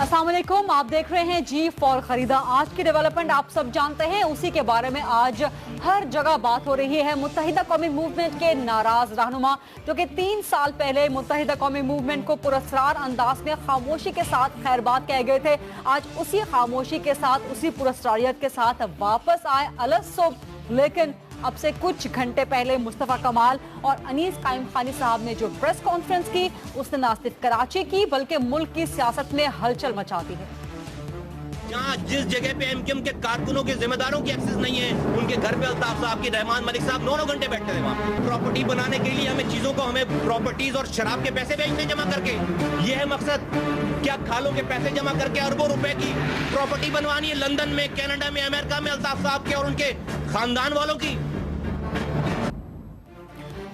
अस्सलाम वालेकुम, आप देख रहे हैं G4 खरीदा। आज की डेवलपमेंट आप सब जानते हैं, उसी के बारे में आज हर जगह बात हो रही है। मुत्तहिदा कौमी मूवमेंट के नाराज रहनुमा जो कि 3 साल पहले मुत्तहिदा कौमी मूवमेंट को पुरस्कार अंदाज में खामोशी के साथ खैरबाद कहे गए थे, आज उसी खामोशी के साथ, उसी पुरस्कारियत के साथ वापस आए अलग सुबह। लेकिन अब से कुछ घंटे पहले मुस्तफा कमाल और अनीस कायम खानी साहब ने जो प्रेस कॉन्फ्रेंस की, उसने न सिर्फ कराची की बल्कि मुल्क की सियासत में हलचल मचा दी है। जहाँ जिस जगह पे एमक्यूएम के कारकुनों के जिम्मेदारों की एक्सेस नहीं है, उनके घर पे अल्ताफ साहब की, रहमान मलिक साहब 9-9 घंटे बैठते थे वहाँ। प्रॉपर्टी बनाने के लिए हमें चीजों को, हमें प्रॉपर्टीज और शराब के पैसे बेचने जमा करके, ये है मकसद। क्या खालों के पैसे जमा करके अरबों रुपए की प्रॉपर्टी बनवानी है लंदन में, कनाडा में, अमेरिका में अल्ताफ साहब के और उनके खानदान वालों की?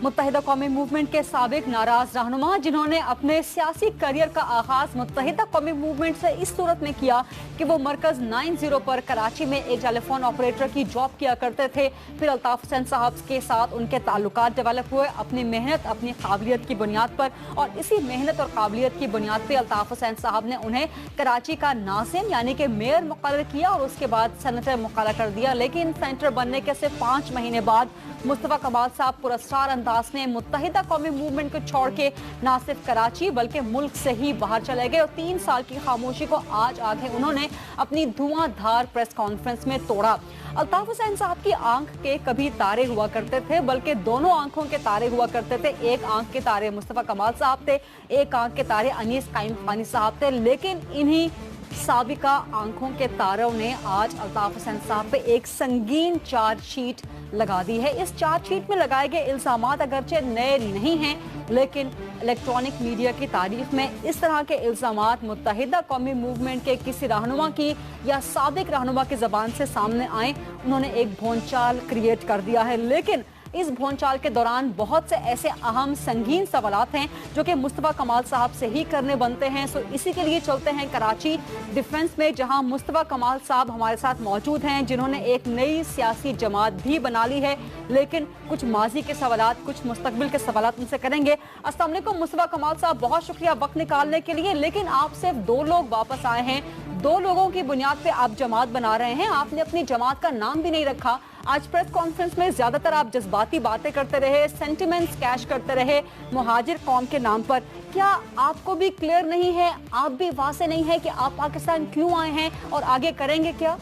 मुत्तहिदा कौमी मूवमेंट के साबिक नाराज रहनुमा जिन्होंने अपने सियासी करियर का आगाज मुत्तहिदा कौमी मूवमेंट से इस सूरत में किया कि वो मरकज 90 पर कराची में एक टेलीफोन ऑपरेटर की जॉब किया करते थे। फिर अल्ताफ हुसैन साहब के साथ उनके ताल्लुकात डेवलप हुए अपनी मेहनत, अपनी काबिलियत की बुनियाद पर, और इसी मेहनत और काबिलियत की बुनियाद पर अल्ताफ हुसैन साहब ने उन्हें कराची का नाज़िम यानी कि मेयर मुकर्रर किया और उसके बाद सेनेटर मुकर्रर कर दिया। लेकिन सेनेटर बनने के सिर्फ 5 महीने बाद मुस्तफा कमाल साहब पुरस्कार अंदाज में मुत्तहिदा कौमी मूवमेंट को छोड़ के न सिर्फ कराची बल्कि मुल्क से ही बाहर चले गए और 3 साल की खामोशी को आज आगे उन्होंने अपनी धुआंधार प्रेस कॉन्फ्रेंस में तोड़ा। अल्ताफ हुसैन साहब की आंख के कभी तारे हुआ करते थे, बल्कि दोनों आंखों के तारे हुआ करते थे। एक आंख के तारे मुस्तफा कमाल साहब थे, एक आंख के तारे अनीस कायम खानी साहब थे। लेकिन इन्हीं साबिका आंखों के तारों ने आज अल्ताफ हुसैन साहब पे एक संगीन चार्जशीट लगा दी है। इस चार्जशीट में लगाए गए इल्जामात अगरचे नए नहीं हैं, लेकिन इलेक्ट्रॉनिक मीडिया की तारीख में इस तरह के इल्जामात मुत्तहिदा कौमी मूवमेंट के किसी रहनुमा की या साबिक रहनुमा की ज़बान से सामने आए, उन्होंने एक भोंचाल क्रिएट कर दिया है। लेकिन इस भोंचाल के दौरान बहुत से ऐसे अहम संगीन सवालात हैं जो कि मुस्तफा कमाल साहब से ही करने बनते हैं। सो इसी के लिए चलते हैं कराची डिफेंस में, जहां मुस्तफा कमाल साहब हमारे साथ मौजूद हैं, जिन्होंने एक नई सियासी जमात भी बना ली है। लेकिन कुछ माजी के सवालात, कुछ मुस्तकबिल के सवालात उनसे करेंगे। अस्सलाम वालेकुम मुस्तफा कमाल साहब, बहुत शुक्रिया वक्त निकालने के लिए। लेकिन आप सिर्फ 2 लोग वापस आए हैं, 2 लोगों की बुनियाद पे आप जमात बना रहे हैं। आपने अपनी जमात का नाम भी नहीं रखा। आज प्रेस कॉन्फ्रेंस में ज्यादातर आप जज्बाती बातें करते रहे, सेंटिमेंट्स कैश करते रहे मुहाजिर कौम के नाम पर। क्या आपको भी क्लियर नहीं है, आप भी वाज़ेह नहीं है कि आप पाकिस्तान क्यों आए हैं और आगे करेंगे क्या?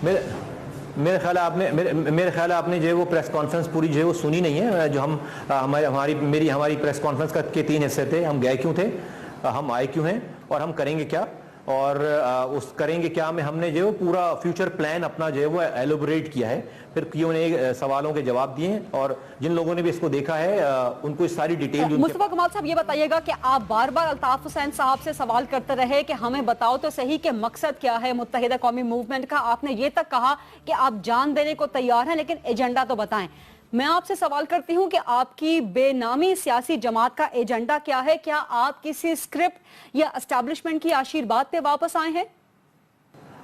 मेरे ख्याल आपने जो है वो प्रेस कॉन्फ्रेंस पूरी जो है वो सुनी नहीं है। जो हमारी प्रेस कॉन्फ्रेंस के 3 हिस्से थे। हम गए क्यों थे, हम आए क्यों हैं और हम करेंगे क्या, और उस करेंगे क्या में हमने जो पूरा फ्यूचर प्लान अपना जो है वो एलोबरेट किया है। फिर क्यों ने सवालों के जवाब दिए और जिन लोगों ने भी इसको देखा है उनको इस सारी डिटेल। मुस्तफा कमाल साहब, ये बताइएगा कि आप बार बार अल्ताफ हुसैन साहब से सवाल करते रहे कि हमें बताओ तो सही कि मकसद क्या है मुत्तहिदा कौमी मूवमेंट का। आपने ये तक कहा कि आप जान देने को तैयार हैं, लेकिन एजेंडा तो बताएं। मैं आपसे सवाल करती हूं कि आपकी बेनामी सियासी जमात का एजेंडा क्या है? क्या आप किसी स्क्रिप्ट या एस्टैब्लिशमेंट की आशीर्वाद पे वापस आए हैं?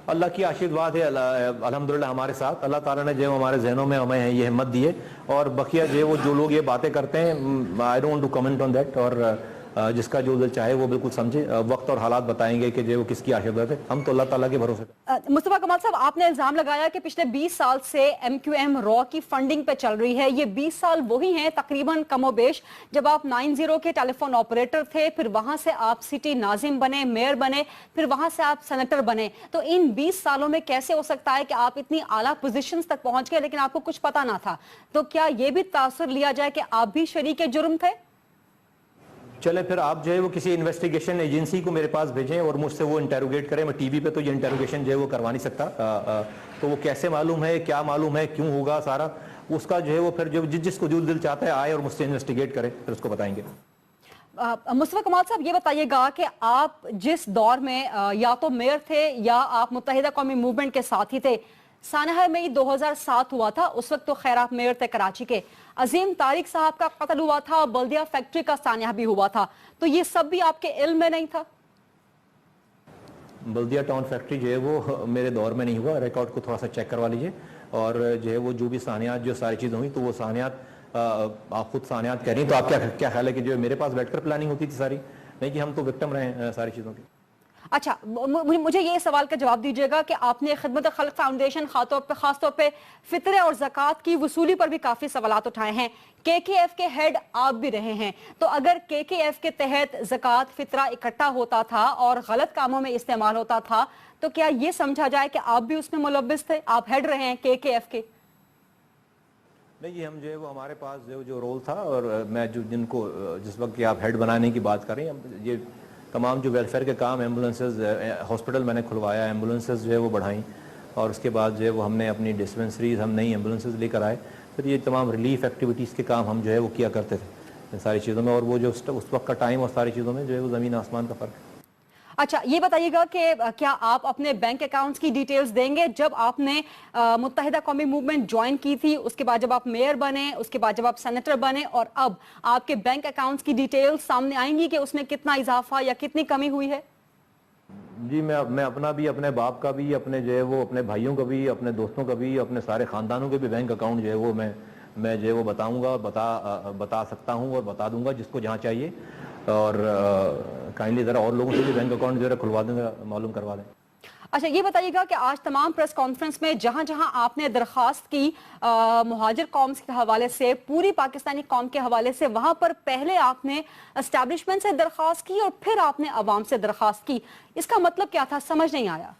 अल्लाह की आशीर्वाद है अल्हम्दुलिल्लाह हमारे साथ। अल्लाह ताला ने जो हमारे जहनों में हमें ये हिम्मत दी है, और बकिया जो लोग ये बातें करते हैं, I don't want to comment on that. और जिसका जो दिल चाहे वो बिल्कुल समझे, वक्त और हालात बताएंगे कि जो किसकी आशीर्वाद है। हम तो अल्लाह ताला के भरोसे। मुस्तफा कमाल साहब, आपने इल्जाम लगाया कि पिछले 20 साल से MQM रॉ की फंडिंग पे चल रही है। ये 20 साल वही हैं तकरीबन कमोबेश जब आप 90 के टेलीफोन ऑपरेटर थे, फिर वहां से आप सिटी नाजिम बने, मेयर बने, फिर वहां से आप सेनेटर बने। तो इन 20 सालों में कैसे हो सकता है कि आप इतनी आला पोजीशंस तक पहुंच गए लेकिन आपको कुछ पता ना था? तो क्या ये भी तासुर लिया जाए कि आप भी शरीक जुर्म थे? चले फिर आप जो है वो किसी इन्वेस्टिगेशन एजेंसी को मेरे पास भेजें और मुझसे वो इंटेरोगेट करें। मैं टीवी पे तो ये इंटेरोगेशन जो है वो करवा नहीं सकता। तो वो कैसे मालूम है, क्या मालूम है, क्यों होगा सारा, उसका जो है वो फिर जो जिसको जो दिल चाहता है आए और मुझसे इन्वेस्टिगेट करे, फिर उसको बताएंगे। मुस्तफा कमाल साहब, ये बताइएगा कि आप जिस दौर में या तो मेयर थे या आप मुत्तहिदा कौमी मूवमेंट के साथी थे, सानहा मई 2007 हुआ था, उस वक्त तो खैर आप मेयर थे कराची के। अजीम तारिक साहब का कत्ल हुआ था, बल्दिया फैक्ट्री का सानहा भी हुआ था। तो ये सब भी आपके इल्म में नहीं था? बल्दिया टाउन फैक्ट्री जो है वो मेरे दौर में नहीं हुआ। रिकॉर्ड को थोड़ा सा चेक करवा लीजिए, और जो है वो जो भी सानियात, जो सारी चीज़ें हुई, तो वो सानियात आप खुद सानियात कह रही हैं, तो आप क्या ख्याल है कि जो मेरे पास बैठकर प्लानिंग होती थी सारी? नहीं कि हम तो विक्टिम रहे सारी चीज़ों की। اچھا مجھے یہ سوال کا جواب دیجیے گا کہ آپ نے خدمت خلق فاؤنڈیشن خاص طور پہ فطرے اور زکوٰۃ کی وصولی پر بھی کافی سوالات اٹھائے ہیں، KKF کے ہیڈ آپ بھی رہے ہیں، تو اگر KKF کے تحت زکوٰۃ فطرہ اکٹھا ہوتا تھا اور غلط کاموں میں استعمال ہوتا تھا تو کیا یہ سمجھا جائے کہ آپ بھی اس میں ملوث تھے؟ آپ ہیڈ رہے ہیں KKF کے۔ نہیں، یہ ہم جو ہے وہ ہمارے پاس جو رول تھا، اور میں جن کو جس وقت کہ آپ ہیڈ بنانے کی بات کر رہے ہیں، یہ تمام جو ویلفیئر کے کام، ایمبولینسز، ہاسپٹل میں نے کھلوایا، ایمبولینسز جو ہے وہ بڑھائیں، اور اس کے بعد جو ہے وہ ہم نے اپنی ڈسپنسریز، ہم نئی ایمبولینسز لے کر آئے، پھر یہ تمام ریلیف ایکٹیویٹیز کے کام ہم جو ہے وہ کیا کرتے تھے ساری چیزوں میں، اور وہ جو اس وقت کا ٹائم اور ساری چیزوں میں جو ہے وہ زمین آسمان کا فرق ہے۔ اچھا یہ بتائیے گا کہ کیا آپ اپنے بینک اکاؤنٹس کی ڈیٹیلز دیں گے؟ جب آپ نے متحدہ قومی موومنٹ جوائن کی تھی، اس کے بعد جب آپ میئر بنے، اس کے بعد جب آپ سینیٹر بنے، اور اب آپ کے بینک اکاؤنٹس کی ڈیٹیلز سامنے آئیں گی کہ اس میں کتنا اضافہ یا کتنی کمی ہوئی ہے؟ جی میں اپنا بھی، اپنے باپ کا بھی، اپنے جو ہے وہ اپنے بھائیوں کا بھی، اپنے دوستوں کا بھی، اپنے سارے خاندانوں کے بھی بینک اکاؤنٹ جو ہے وہ میں جو ہے وہ بتاؤں گا، بتا سکتا ہوں اور بتا دوں گا جس کو جہاں چاہیے، اور کائنڈلی ذرا اور لوگوں سے بھی بینک اکاؤنٹ جو ہے کھلوا دیں گا، معلوم کروا دیں۔ اچھا یہ بتائیے گا کہ آج تمام پریس کانفرنس میں جہاں جہاں آپ نے درخواست کی مہاجر قوم کے حوالے سے، پوری پاکستانی قوم کے حوالے سے، وہاں پر پہلے آپ نے اسٹیبلشمنٹ سے درخواست کی اور پھر آپ نے عوام سے درخواست کی، اس کا مطلب کیا تھا؟ سمجھ نہیں آیا۔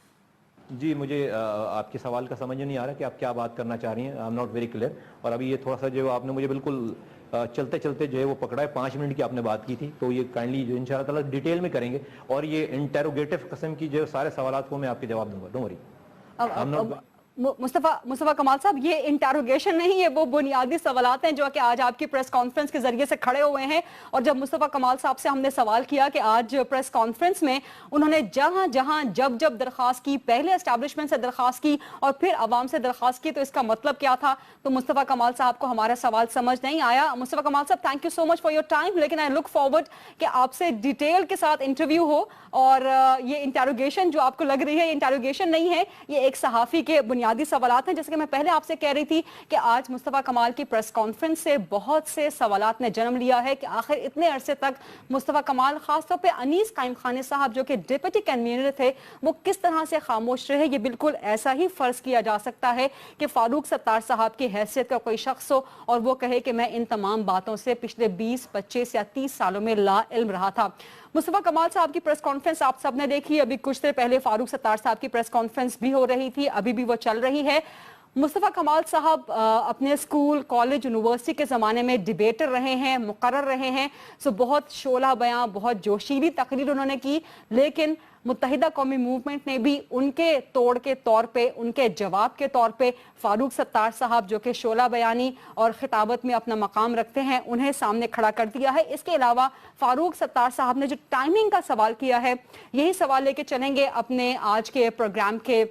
جی مجھے آپ کے سوال کا سمجھ نہیں آ رہا کہ آپ کیا بات کرنا چاہ رہی ہیں، I am not very clear, اور ابھی یہ تھوڑا سا جو آپ نے مجھے بالکل چلتے چلتے جو ہے وہ پکڑا ہے، 5 منٹ کی آپ نے بات کی تھی، تو یہ کائنڈلی جو انشاءاللہ تعالیٰ ڈیٹیل میں کریں گے، اور یہ انٹیروگیٹو قسم کی جو سارے سوالات کو میں آپ کے جواب دوں گا، ڈونٹ وری۔ مصطفیٰ کمال صاحب، یہ انٹیروگیشن نہیں ہے، وہ بنیادی سوالات ہیں جو کہ آج آپ کی پریس کانفرنس کے ذریعے سے کھڑے ہوئے ہیں، اور جب مصطفیٰ کمال صاحب سے ہم نے سوال کیا کہ آج پریس کانفرنس میں انہوں نے جہاں جہاں جب درخواست کی، پہلے اسٹیبلشمنٹ سے درخواست کی اور پھر عوام سے درخواست کی، تو اس کا مطلب کیا تھا، تو مصطفیٰ کمال صاحب کو ہمارا سوال سمجھ نہیں آیا۔ مصطفیٰ کمال صاحب، thank you so much for your time, لیکن آئی لک فارورڈ کہ آپ سے ڈیٹیل کے ساتھ انٹرویو ہو، اور یہ انٹیروگیشن جو آپ کو لگ رہی ہے، یہ انٹیروگیشن نہیں ہے، یہ ایک صحافی کے بنیادی سوالات ہیں، جیسے کہ میں پہلے آپ سے کہہ رہی تھی کہ آج مصطفیٰ کمال کی پریس کانفرنس سے بہت سے سوالات نے جنم لیا ہے کہ آخر اتنے عرصے تک مصطفیٰ کمال، خاص طور پہ انیس قائم خانی صاحب جو کہ ڈپٹی کنوینر تھے، وہ کس طرح سے خاموش رہے۔ یہ بالکل ایسا ہی فرض کیا جا سکتا ہے کہ فاروق ستار صاحب کی حیثیت کا کوئی شخص ہو اور وہ کہے کہ میں ان تمام باتوں سے پچھلے 20، 25 یا 30 سالوں میں لا علم رہا تھا۔ مصطفیٰ کمال صاحب کی پریس کانفرنس آپ سب نے دیکھی، ابھی کچھ دیر پہلے فاروق ستار صاحب کی پریس کانفرنس بھی ہو رہی تھی، ابھی بھی وہ چل رہی ہے۔ مصطفیٰ کمال صاحب اپنے اسکول، کالج، یونیورسٹی کے زمانے میں ڈیبیٹر رہے ہیں، مقرر رہے ہیں، سو بہت شعلہ بیاں، بہت جوشیلی تقریر انہوں نے کی، لیکن متحدہ قومی موومنٹ نے بھی ان کے توڑ کے طور پہ، ان کے جواب کے طور پہ فاروق ستار صاحب جو کہ شعلہ بیانی اور خطابت میں اپنا مقام رکھتے ہیں، انہیں سامنے کھڑا کر دیا ہے۔ اس کے علاوہ فاروق ستار صاحب نے جو ٹائمنگ کا سوال کیا ہے، یہی سوال لے کے چلیں گے اپنے آج کے پروگرام کے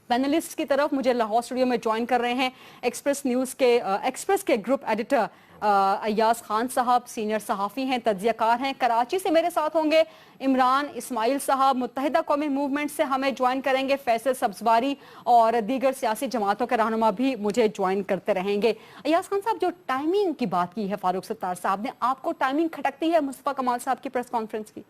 پینلسٹ کی طرف۔ مجھے لاہور اسٹوڈیو میں جوائن کر رہے ہیں ایکسپریس کے گروپ ایڈیٹر ایاز خان صاحب، سینئر صحافی ہیں، تجزیہ کار ہیں۔ کراچی سے میرے ساتھ ہوں گے عمران اسماعیل صاحب، متحدہ قومی موومنٹ سے ہمیں جوائن کریں گے فیصل سبزواری، اور دیگر سیاسی جماعتوں کے رہنما بھی مجھے جوائن کرتے رہیں گے۔ ایاز خان صاحب، جو ٹائمنگ کی بات کی ہے فاروق ستار صاحب نے، آپ کو ٹائمنگ کھٹکتی ہے مصطفیٰ کمال صاحب کی پریس کانفرنس کی؟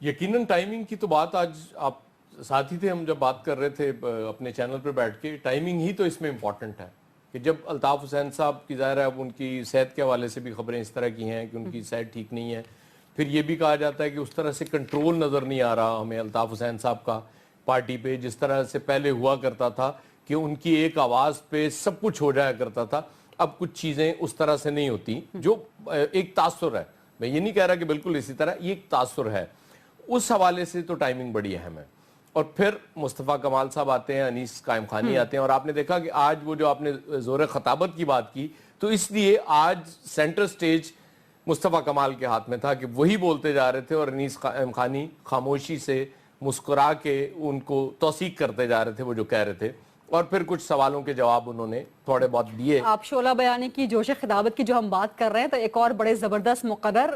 یقیناً ٹائمنگ کی تو بات آج آپ ساتھی تھے، ہم جب بات کر رہے تھے اپنے چینل پر بیٹھ کے، ٹائمنگ ہی تو اس میں امپورٹنٹ ہے کہ جب الطاف حسین صاحب کی ظاہر ہے اب ان کی صحت کے حوالے سے بھی خبریں اس طرح کی ہیں کہ ان کی صحت ٹھیک نہیں ہے، پھر یہ بھی کہا جاتا ہے کہ اس طرح سے کنٹرول نظر نہیں آ رہا ہمیں الطاف حسین صاحب کا پارٹی پہ، جس طرح سے پہلے ہوا کرتا تھا کہ ان کی ایک آواز پہ سب کچھ ہو جایا کرتا تھا، اب کچھ چیزیں اس طرح سے نہیں ہوتی، جو ایک تاثر ہے، میں یہ نہیں کہہ رہا کہ بالکل اسی طرح، یہ ایک تاثر ہے، اس حوالے سے تو ٹائمنگ بڑی اہم ہے۔ اور پھر مصطفیٰ کمال صاحب آتے ہیں، انیس قائم خانی آتے ہیں، اور آپ نے دیکھا کہ آج وہ جو آپ نے زور خطابت کی بات کی، تو اس لیے آج سینٹر سٹیج مصطفیٰ کمال کے ہاتھ میں تھا کہ وہی بولتے جا رہے تھے، اور انیس قائم خانی خاموشی سے مسکرا کے ان کو توثیق کرتے جا رہے تھے وہ جو کہہ رہے تھے، اور پھر کچھ سوالوں کے جواب انہوں نے تھوڑے بہت دیے۔ آپ شعلہ بیانی کی، جوش خطابت کی جو ہم بات کر رہے ہیں، تو ایک اور بڑے زبردست مقرر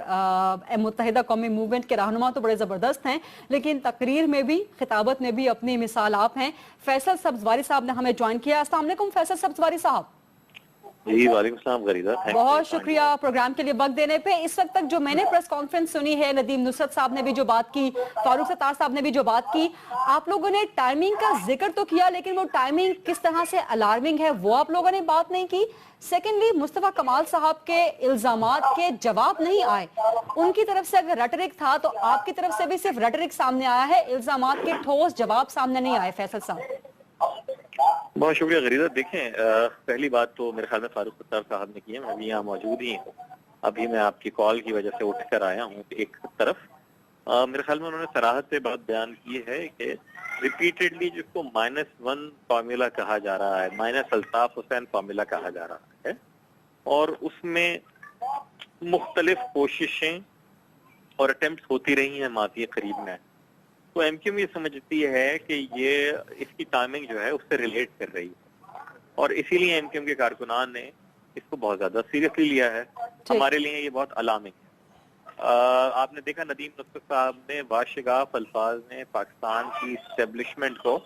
متحدہ قومی موومنٹ کے رہنما تو بڑے زبردست ہیں، لیکن تقریر میں بھی، خطابت میں بھی اپنی مثال آپ ہیں۔ فیصل سبزواری صاحب نے ہمیں جوائن کیا۔ السلام علیکم فیصل سبزواری صاحب۔ जी वालेकुम सलाम गरीदा, बहुत शुक्रिया प्रोग्राम के लिए वक्त देने पे। इस वक्त तक जो मैंने प्रेस कॉन्फ्रेंस सुनी है, नदीम नुसरत साहब ने भी जो बात की, फारूक सत्तार साहब ने भी जो बात की, आप लोगों ने टाइमिंग का जिक्र तो किया, लेकिन वो टाइमिंग किस तरह से अलार्मिंग है वो आप लोगों ने बात नहीं की। सेकेंडली, मुस्तफा कमाल साहब के इल्जामात के जवाब नहीं आए। उनकी तरफ से अगर रेटरिक था तो आपकी तरफ से भी सिर्फ रेटरिक सामने आया है, इल्जामात के ठोस जवाब सामने नहीं आए। फैसल साहब, बहुत शुक्रिया गरीदा। देखें, पहली बात तो मेरे ख्याल में फारूक सत्तार साहब ने की है, मैं भी यहाँ मौजूद ही हूँ। अभी मैं आपकी कॉल की वजह से उठ कर आया हूँ एक तरफ। मेरे ख्याल में उन्होंने सराहत से बात बयान की है कि रिपीटेडली जिसको -1 फार्मूला कहा जा रहा है, माइनस अल्ताफ हुसैन फार्मूला कहा जा रहा है, और उसमें मुख्तलिफ कोशिशें और अटेम्प्ट होती रही हैं मादी करीब में। तो एमक्यूएम ये समझती है कि ये इसकी टाइमिंग जो है उससे रिलेट कर रही है, और इसीलिए एमक्यूएम के कारकुनान ने इसको बहुत ज्यादा सीरियसली लिया है। हमारे लिए ये बहुत अलार्मिंग है। आपने देखा नदीम नुसरत साहब ने वाशिगाफ अल्फाज में पाकिस्तान की इस्टेब्लिशमेंट को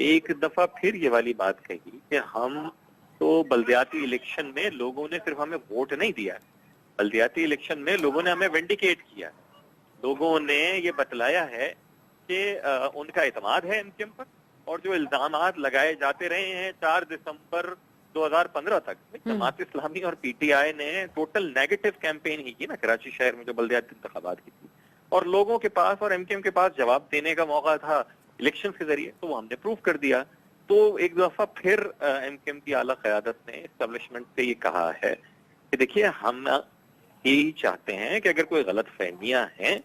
एक दफा फिर ये वाली बात कही कि हम तो बल्दियाती इलेक्शन में लोगों ने सिर्फ हमें वोट नहीं दिया, बल्दियाती इलेक्शन में लोगों ने हमें विंडिकेट किया। लोगों ने ये बतलाया है कि उनका एतमाद है एमक्यूएम पर, और जो इल्जामात लगाए जाते रहे हैं 4 दिसंबर 2015 तक जमात इस्लामी और पीटीआई ने टोटल नेगेटिव कैंपेन ही की ना कराची शहर में जो बल्दियाती इंतखाबात की थी, और लोगों के पास और एमक्यूएम के पास जवाब देने का मौका था इलेक्शन के जरिए, तो वो हमने प्रूव कर दिया। तो एक दफा फिर एमक्यूएम की आला क़यादत ने एस्टेब्लिशमेंट से ये कहा है कि देखिए हम यही चाहते हैं कि अगर कोई गलत फहमियां हैं,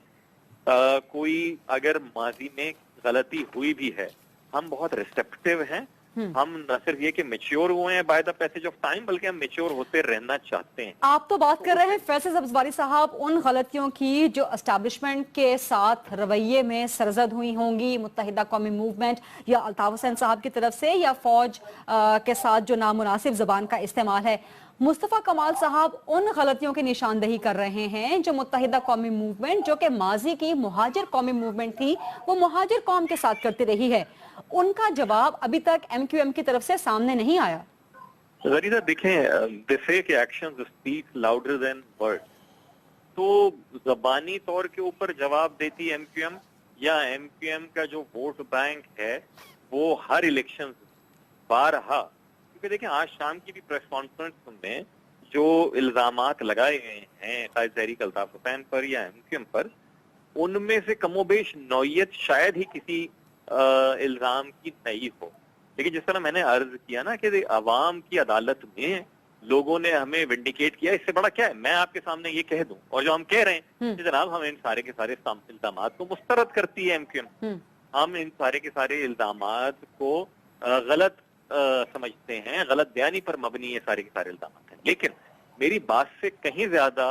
कोई अगर माजी में गलती हुई भी है, हम बहुत रिसेप्टिव हैं। हम न सिर्फ ये कि मैच्योर हुए हैं by the passage of time, बल्कि हम मैच्योर होते रहना चाहते हैं। आप तो बात कर रहे हैं फैसल सब्जवारी साहब उन गलतियों की जो एस्टैब्लिशमेंट के साथ रवैये में सरजद हुई होंगी, मुत्तहिदा कौमी मूवमेंट या अल्ताफ हुसैन साहब की तरफ से, या फौज के साथ जो नामुनासिब जबान का इस्तेमाल है। मुस्तफा कमाल साहब उन गलतियों की निशानदही कर रहे हैं जो मुत्तहिदा कौमी मूवमेंट, जो कि माजी की मुहाजिर कौमी मूवमेंट थी, वो मुहाजिर कौम के साथ करती रही है। उनका जवाब अभी तक एमक्यूएम की तरफ से सामने नहीं आया। गरीदा देखें, दे से कि actions speak louder than words, तो जबानी तौर के ऊपर जवाब देती एमक्यूएम, या एमक्यूएम का जो वोट बैंक है वो हर इलेक्शन बारहा, क्योंकि देखें आज शाम की भी प्रेस कॉन्फ्रेंस में जो इल्जामात लगाए गए हैं कायद तहरीक अल्ताफ हुसैन पर या एमक्यूएम पर, उनमें से कमोबेश नौयत शायद ही किसी इल्जाम की नहीं हो। लेकिन जिस तरह मैंने अर्ज किया ना कि अवाम की अदालत में लोगों ने हमें विंडिकेट किया, इससे बड़ा क्या है। मैं आपके सामने ये कह दूं, और जो हम कह रहे हैं कि जनाब हम इन सारे के सारे इल्जामात को मुस्तरद करती है एमक्यूएम, हम इन सारे के सारे इल्जामात को गलत समझते हैं, गलत बयानी पर मबनी ये सारे के सारे इल्जामात हैं। लेकिन मेरी बात से कहीं ज्यादा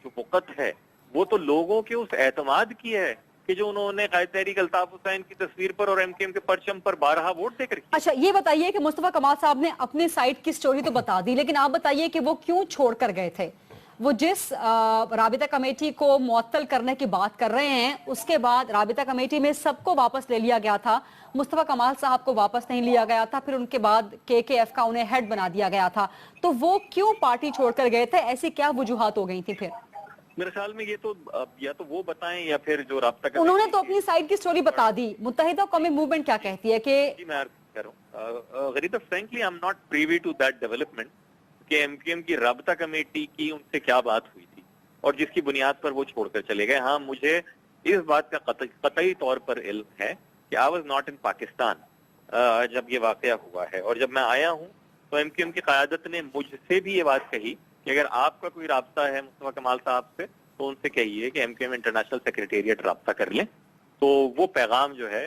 जो वक़्त है वो तो लोगों के उस एतमाद की है कि जो उन्होंने कायद तहरीक अल्ताफ हुसैन की तस्वीर पर और एमक्यूएम के परचम पर बारहा वोट देकर किया। अच्छा, ये बताइए कि मुस्तफा कमाल साहब ने अपने साइड की स्टोरी तो बता दी, लेकिन आप बताइए कि वो क्यों छोड़ कर गए थे। वो जिस राबिता कमेटी को मुअत्तल करने की बात कर रहे हैं, उसके बाद राबिता कमेटी में सबको वापस ले लिया गया था, मुस्तफा कमाल साहब को वापस नहीं लिया गया था। फिर उनके बाद केकेएफ का उन्हें हेड बना दिया गया था। तो वो क्यों पार्टी छोड़कर गए थे, ऐसी क्या वजूहात हो गई थी फिर? मेरे ख्याल में ये तो या तो वो बताएं या फिर जो राब्ता उन्होंने तो अपनी साइड की स्टोरी बता दी। मुत्तहिदा कौमी मूवमेंट क्या कहती है कि मैं कह रहा हूं गरीदा, frankly I am not privy to that development कि एमक्यूएम की राब्ता कमेटी की उनसे क्या बात हुई थी और जिसकी बुनियाद पर वो छोड़कर चले गए। हाँ, मुझे इस बात का कतई तौर पर इल्म है कि I was not in Pakistan जब ये वाकया हुआ है, और जब मैं आया हूँ तो एमक्यूएम की क़यादत ने मुझसे भी ये बात कही कि अगर आपका कोई राब्ता है मुस्तफा कमाल साहब से तो उनसे कहिए कि एमक्यूएम इंटरनेशनल सेक्रेटेरिएट राब्ता कर लें। तो वो पैगाम जो है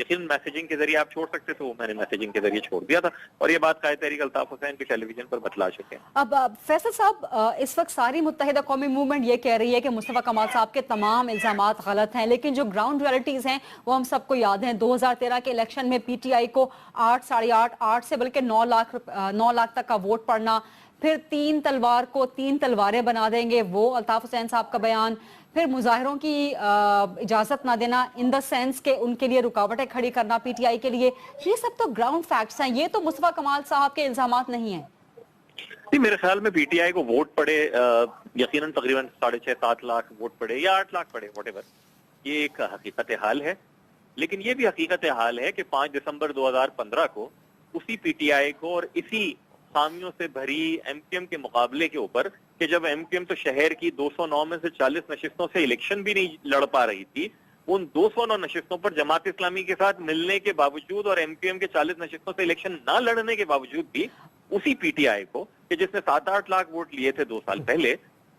यकीन मैसेजिंग के जरिए आप छोड़ सकते थे, वो मैंने मैसेजिंग के जरिए छोड़ दिया था, और ये बात कायद तहरीक अल्ताफ हुसैन के टेलीविजन पर बतला चुके हैं। अब फैसल साहब, इस वक्त सारी मुत्तहिदा कौमी मूवमेंट ये कह रही है कि मुस्तफा कमाल साहब के तमाम इल्जामात गलत हैं, लेकिन जो ग्राउंड रियलिटीज हैं वो हम सबको याद हैं। 2013 के इलेक्शन में पीटीआई को 8, साढ़े 8 से बल्कि 9 लाख तक का वोट पड़ना, फिर 3 तलवार को 3 तलवारें बना देंगे, वो अल्ताफ हुसैन साहब का बयान, फिर मुजाहिरों की इजाजत ना देना इन द सेंस के उनके लिए रुकावटें खड़ी करना पीटीआई के लिए, ये सब तो ग्राउंड फैक्ट्स हैं, ये तो मुस्तफा कमाल साहब के इल्जामात नहीं हैं। नहीं, मेरे ख्याल में पीटीआई को वोट पड़े, यकीनन तकरीबन 6.5-7 लाख वोट पड़े या 8 लाख पड़े, व्हाटएवर, ये एक हकीकत हाल है। लेकिन ये भी हकीकत हाल है कि 5 दिसंबर 2015 को उसी पीटीआई को और इसी खामियों से भरी एमक्यूएम के मुकाबले के ऊपर, कि जब एमक्यूएम तो शहर की 209 में से 40 नशिस्तों से इलेक्शन भी नहीं लड़ पा रही थी, उन 209 नशिस्तों पर जमात इस्लामी के साथ मिलने के बावजूद और एमक्यूएम के 40 नशिस्तों से इलेक्शन ना लड़ने के बावजूद भी उसी पीटीआई को, कि जिसने 7-8 लाख वोट लिए थे 2 साल पहले,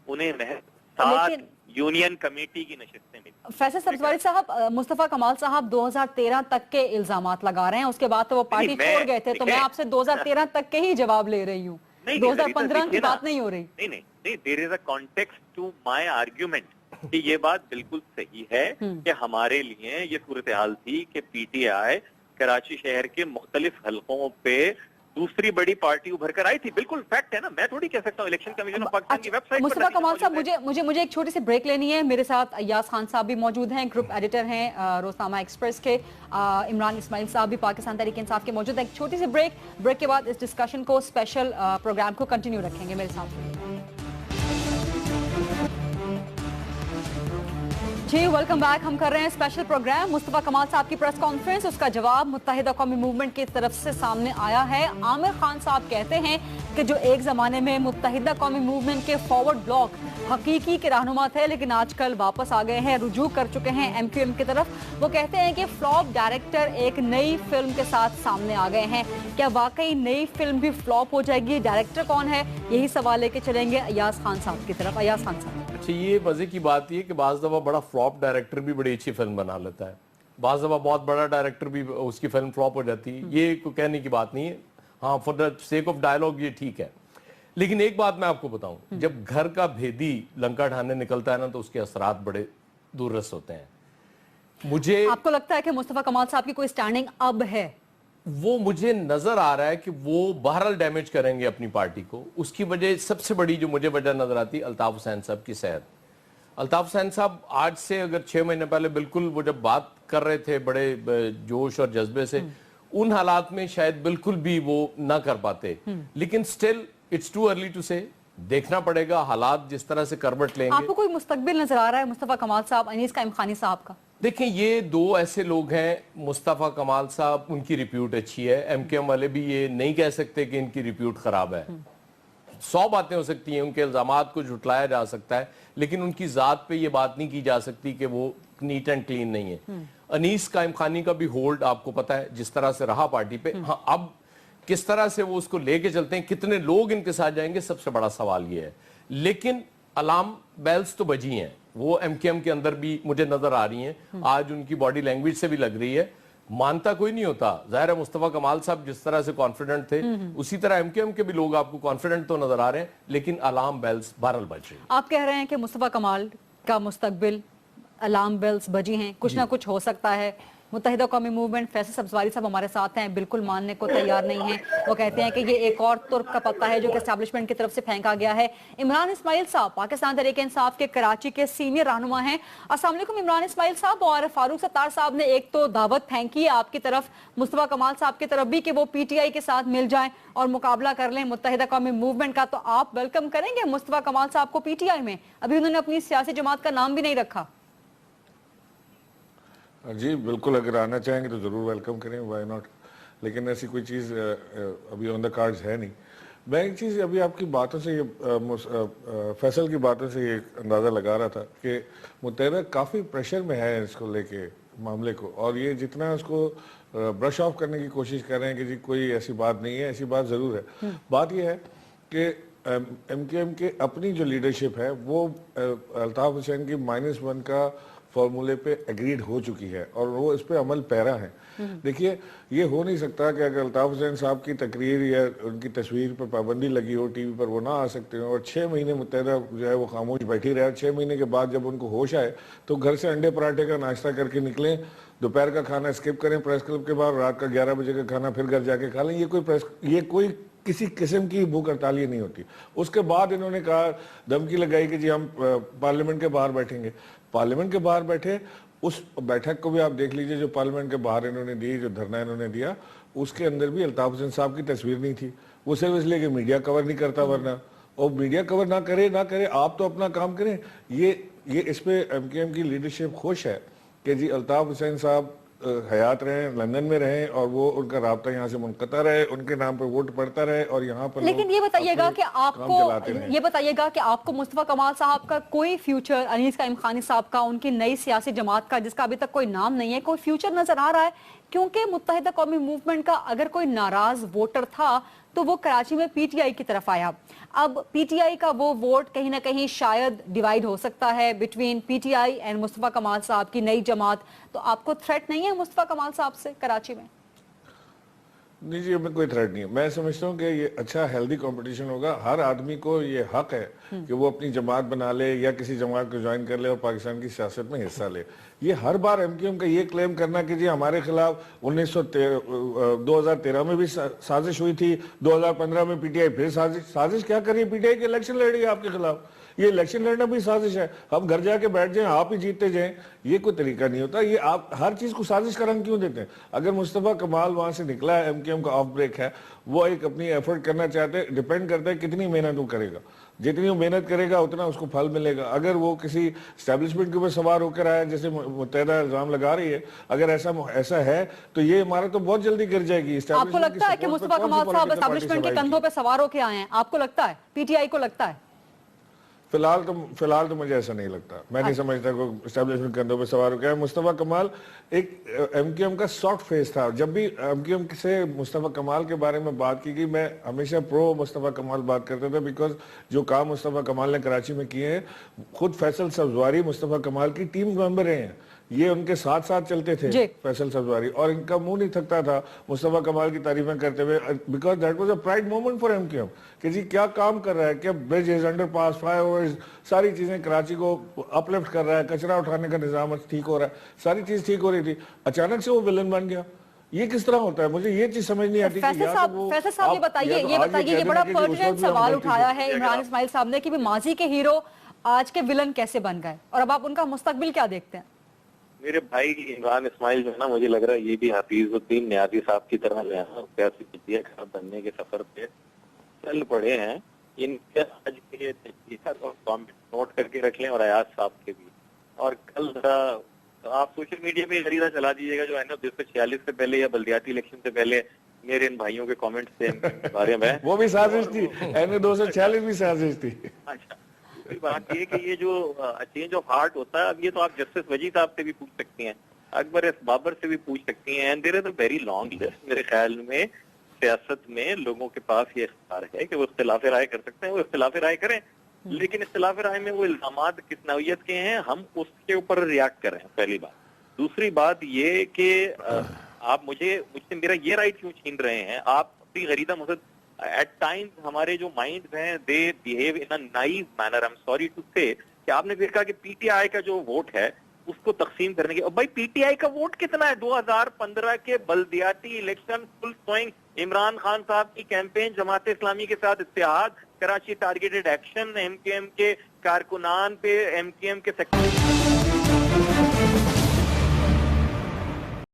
उन्हें महज 7 यूनियन कमेटी की नशिस्तें मिली। फैसल सब्जवारी साहब, मुस्तफा कमाल साहब 2013 तक के इल्जामात लगा रहे हैं, उसके बाद तो वो पार्टी छोड़ गए थे, तो मैं आपसे 2013 तक के ही जवाब ले रही हूँ, 2015 की बात नहीं हो रही। नहीं, there is a context to my argument कि ये बात बिल्कुल सही है कि हमारे लिए ये सूरत हाल थी कि पीटीआई कराची शहर के मुख्तलिफ हलकों पे दूसरी बड़ी पार्टी उभर कर आई थी, बिल्कुल फैक्ट है ना, मैं थोड़ी कह सकता हूँ, इलेक्शन कमीशन ऑफ पाकिस्तान की वेबसाइट पर। मुस्तफा कमाल साहब, मुझे एक छोटी सी ब्रेक लेनी है। मेरे साथ अय्याज खान साहब भी मौजूद हैं, ग्रुप एडिटर हैं रोजनामा एक्सप्रेस के। इमरान इस्माइल साहब भी पाकिस्तान तहरीक इंसाफ के मौजूद हैं। एक छोटी सी ब्रेक के बाद इस डिस्कशन को, स्पेशल प्रोग्राम को कंटिन्यू रखेंगे मेरे साथ। जी, वेलकम बैक। हम कर रहे हैं स्पेशल प्रोग्राम। मुस्तफा कमाल साहब की प्रेस कॉन्फ्रेंस, उसका जवाब मुत्तहिदा कौमी मूवमेंट की तरफ से सामने आया है। आमिर खान साहब कहते हैं कि जो एक जमाने में मुत्तहिदा कौमी मूवमेंट के फॉरवर्ड ब्लॉक हकीकी के रहनुमा थे, लेकिन आजकल वापस आ गए हैं, रुजू कर चुके हैं एमक्यूएम की तरफ। वो कहते हैं कि फ्लॉप डायरेक्टर एक नई फिल्म के साथ सामने आ गए हैं। क्या वाकई नई फिल्म भी फ्लॉप हो जाएगी? डायरेक्टर कौन है? यही सवाल लेके चलेंगे अय्याज खान साहब की तरफ। अय्याज खान साहब, अच्छा, ये मजे की बात ये कि बाज़ दफ़ा बड़ा फ्लॉप डायरेक्टर भी बड़ी अच्छी फिल्म बना लेता है, बाज़ दफ़ा बहुत बड़ा डायरेक्टर भी उसकी फिल्म फ्लॉप हो जाती है। ये कोई कहने की बात नहीं है। हाँ, for the sake of dialogue ये ठीक है। लेकिन एक बात मैं आपको बताऊं, जब घर का भेदी लंका ढाने निकलता है ना, तो उसके असरात बड़े दूररस होते हैं। मुझे आपको लगता है कि मुस्तफा कमाल साहब की कोई स्टैंडिंग अब है? वो मुझे नजर आ रहा है कि वो बहरहाल डैमेज करेंगे अपनी पार्टी को। उसकी वजह, सबसे बड़ी जो मुझे वजह नजर आती है, अल्ताफ हुसैन साहब की सेहत। अल्ताफ हुसैन साहब आज से अगर 6 महीने पहले बिल्कुल वो जब बात कर रहे थे बड़े जोश और जज्बे से, उन हालात में शायद बिल्कुल भी वो ना कर पाते। लेकिन still it's too early to say, देखना पड़ेगा हालात जिस तरह से करवट लेंगे। आपको कोई मुस्तकबिल नजर आ रहा है मुस्तफा कमाल साहब, अनीस काइम खानी साहब का? देखें, ये दो ऐसे लोग हैं, मुस्तफा कमाल साहब, उनकी रिप्यूट अच्छी है, एमकेएम वाले भी ये नहीं कह सकते कि इनकी रिप्यूट खराब है। 100 बातें हो सकती हैं, उनके इल्जामात को झुटलाया जा सकता है, लेकिन उनकी जात पे ये बात नहीं की जा सकती कि वो नीट एंड क्लीन नहीं है। अनीस काइम खानी का भी होल्ड आपको पता है जिस तरह से रहा पार्टी पे। हाँ, अब किस तरह से वो उसको लेके चलते हैं, कितने लोग इनके साथ जाएंगे, सबसे बड़ा सवाल ये है। लेकिन अलार्म बेल्स तो बजी हैं, वो एमकेएम के अंदर भी मुझे नजर आ रही हैं। आज उनकी बॉडी लैंग्वेज से भी लग रही है, मानता कोई नहीं होता। जाहिर है मुस्तफा कमाल साहब जिस तरह से कॉन्फिडेंट थे, उसी तरह एमकेएम के भी लोग आपको कॉन्फिडेंट तो नजर आ रहे हैं, लेकिन अलार्म बेल्स बहरहाल बज रही है। आप कह रहे हैं कि मुस्तफा कमाल का मुस्तकबिल, अलार्म बेल्स बजी हैं, कुछ ना कुछ हो सकता है। मुत्तहिदा कौमी मूवमेंट, फैसल सब्जवारी साहब हमारे साथ हैं, बिल्कुल मानने को तैयार नहीं है। वो कहते हैं कि ये एक और तुर्क का पत्ता है जो कि एस्टैब्लिशमेंट की तरफ से फेंका गया है। इमरान इस्माइल साहब पाकिस्तान तहरीक इंसाफ के कराची के सीनियर रहनुमा हैं। अस्सलाम वालेकुम इमरान इस्माइल साहब। और फारूक सत्तार साहब ने एक तो दावत फेंकी है आपकी तरफ, मुस्तफा कमाल साहब की तरफ भी, कि वो पीटीआई के साथ मिल जाएं और मुकाबला कर लें मुत्तहिदा कौमी मूवमेंट का। तो आप वेलकम करेंगे मुस्तफा कमाल साहब को पीटीआई में? अभी उन्होंने अपनी सियासी जमात का नाम भी नहीं रखा। जी बिल्कुल, अगर आना चाहेंगे तो ज़रूर वेलकम करें, वाई नॉट। लेकिन ऐसी कोई चीज़ अभी ऑन द कार्ड्स है नहीं। मैं एक चीज़ अभी आपकी बातों से ये फैसल की बातों से ये अंदाज़ा लगा रहा था कि मुत्तहिदा काफ़ी प्रेशर में है इसको लेके मामले को, और ये जितना उसको ब्रश ऑफ करने की कोशिश कर रहे हैं कि जी कोई ऐसी बात नहीं है, ऐसी बात ज़रूर है। बात यह है कि एमकेएम के अपनी जो लीडरशिप है वो अल्ताफ हुसैन की -1 का फॉर्मूले पे एग्रीड हो चुकी है और वो इस पे अमल पैरा है। देखिए, ये हो नहीं सकता कि अगर अल्ताफ हुसैन साहब की तकरीर या उनकी तस्वीर पर पाबंदी लगी हो, टीवी पर वो ना आ सकते हो, और 6 महीने मुत्तहिदा जो है वो खामोश बैठी रहे, और 6 महीने के बाद जब उनको होश आए तो घर से अंडे पराठे का नाश्ता करके निकलें, दोपहर का खाना स्किप करें प्रेस क्लब के बाद, रात का 11 बजे का खाना फिर घर जाके खा लें। ये कोई किसी किस्म की भूख हड़ताल नहीं होती। उसके बाद इन्होंने कहा, धमकी लगाई कि जी हम पार्लियामेंट के बाहर बैठेंगे। पार्लियामेंट के बाहर बैठे, उस बैठक को भी आप देख लीजिए जो पार्लियामेंट के बाहर इन्होंने दी, जो धरना इन्होंने दिया, उसके अंदर भी अल्ताफ हुसैन साहब की तस्वीर नहीं थी। वो सिर्फ इसलिए कि मीडिया कवर नहीं करता, वरना और मीडिया कवर ना करे आप तो अपना काम करें। ये इस पे एमकेएम की लीडरशिप खुश है कि जी अल्ताफ हुसैन साहब हयात रहे, लंदन में रहे और वो उनका राब्ता यहाँ से मुनक़ता रहे, उनके नाम पर वोट पड़ता रहे और यहाँ पर। लेकिन ये बताइएगा कि आपको मुस्तफा कमाल साहब का कोई फ्यूचर, अनीस कायम खानी साहब का, उनकी नई सियासी जमात का जिसका अभी तक कोई नाम नहीं है, कोई फ्यूचर नजर आ रहा है? क्योंकि मुत्तहिदा कौमी मूवमेंट का अगर कोई नाराज वोटर था तो वो कराची में पीटीआई की तरफ आया। अब पीटीआई का वो वोट कहीं ना कहीं शायद डिवाइड हो सकता है बिटवीन पीटीआई एंड मुस्तफा कमाल साहब की नई जमात। तो आपको थ्रेट नहीं है मुस्तफा कमाल साहब से कराची में? नहीं जी, हमें कोई थ्रेट नहीं है। मैं समझता हूँ कि ये अच्छा हेल्दी कंपटीशन होगा। हर आदमी को ये हक है कि वो अपनी जमात बना ले या किसी जमात को ज्वाइन कर ले और पाकिस्तान की सियासत में हिस्सा ले। ये हर बार एमकेएम का ये क्लेम करना कि जी हमारे खिलाफ 2013 में भी साजिश हुई थी, 2015 में पीटीआई फिर साजिश क्या करिए, पीटीआई के इलेक्शन लड़ रही है आपके खिलाफ। ये इलेक्शन लड़ना भी साजिश है। हम घर जाके बैठ जाएं, आप ही जीतते जाएं, ये कोई तरीका नहीं होता। ये आप हर चीज को साजिश का रंग क्यों देते हैं? अगर मुस्तफा कमाल वहां से निकला है, एमकेएम का ऑफ ब्रेक है, वो एक अपनी एफर्ट करना चाहते हैं, डिपेंड करता है कितनी मेहनत वो करेगा। जितनी वो मेहनत करेगा उतना उसको फल मिलेगा। अगर वो किसी एस्टेब्लिशमेंट के ऊपर सवार होकर आया, जैसे मुत्तहिदा इल्जाम लगा रही है, अगर ऐसा है तो ये इमारत तो बहुत जल्दी गिर जाएगी। आपको लगता है कि मुस्तफा कमाल साहब एस्टेब्लिशमेंट के कंधों पे सवार होकर आए हैं? आपको लगता है? पीटीआई को लगता है? फिलहाल तो मुझे ऐसा नहीं लगता। मैं नहीं समझता कोई एस्टेब्लिशमेंट कंधों पे सवार हो गया। मुस्तफा कमाल एक एमकेएम का सॉफ्ट फेस था। जब भी एमकेएम से मुस्तफा कमाल के बारे में बात की गई, मैं हमेशा प्रो मुस्तफा कमाल बात करता था, बिकॉज जो काम मुस्तफा कमाल ने कराची में किए हैं, खुद फैसल सब्जवारी मुस्तफा कमाल की टीम मेंबर रहे हैं, ये उनके साथ साथ चलते थे फैसल सब्जवारी, और इनका मुंह नहीं थकता था मुस्तफा कमाल की तारीफें करते हुए, because that was a pride moment for MKM कि जी क्या काम कर रहा है, क्या ब्रिजेस, अंडरपास, फ्लाईओवर्स, सारी चीजें कराची को अपलिफ्ट कर रहा है, कचरा उठाने का निजाम ठीक हो रहा है, सारी चीज ठीक हो रही थी। अचानक से वो विलन बन गया। ये किस तरह होता है? मुझे ये चीज समझ नहीं आती। फैसल साहब ये बताइए, ये बड़ा पर्टिनेंट सवाल उठाया है इमरान इस्माइल साहब ने कि माजी के हीरो आज के विलन कैसे बन गए, और अब आप उनका मुस्तकबिल क्या देखते हैं? मेरे भाई इमरान इस्माइल जो है ना, मुझे लग रहा है ये भी हफीजुद्दीन नियाज़ी साहब की तरह जो है ना सियासी मीडिया खराब बनने के सफर पे चल पड़े हैं। इनके आज के तजवीज़ात और कमेंट नोट करके रख लें, और अयाज साहब के भी। और कल आप सोशल मीडिया पे खरीदा चला दीजिएगा जो है ना 246 से पहले या बल्दियाती इलेक्शन से पहले मेरे इन भाइयों के कमेंट से बारे में वो भी साजिश थी, 246 भी साजिश थी। अच्छा, बात ये कि ये जो चेंज ऑफ हार्ट होता है, अब ये तो आप जस्टिस वजी साहब से भी पूछ सकती हैं, अकबर एस बाबर से भी पूछ सकती हैं, and there is a very long list. मेरे ख्याल में सियासत में लोगों के पास ये इख्तियार है कि वो इख्तिलाफ राय कर सकते हैं, वो इख्तिलाफ राय करें, लेकिन इख्तिलाफ राय में वो इल्जामात किस नौइयत के हैं, हम उसके ऊपर रिएक्ट कर रहे हैं, पहली बात। दूसरी बात ये कि आप मुझसे मेरा ये राइट क्यों छीन रहे हैं? आप अपनी गरीदा मुझे एट टाइम्स हमारे जो माइंड हैं they behave in a naive manner. I am sorry to say कि आपने फिर कहा कि पीटीआई का जो वोट है उसको तकसीम करने के, और भाई पीटीआई का वोट कितना है? 2015 के बल्दियाती election full swing, Imran Khan साहब की कैंपेन, जमात इस्लामी के साथ इत्तेहाद, कराची टारगेटेड एक्शन, एमकेएम के कारकुनान पे, एमकेएम के सेक्टर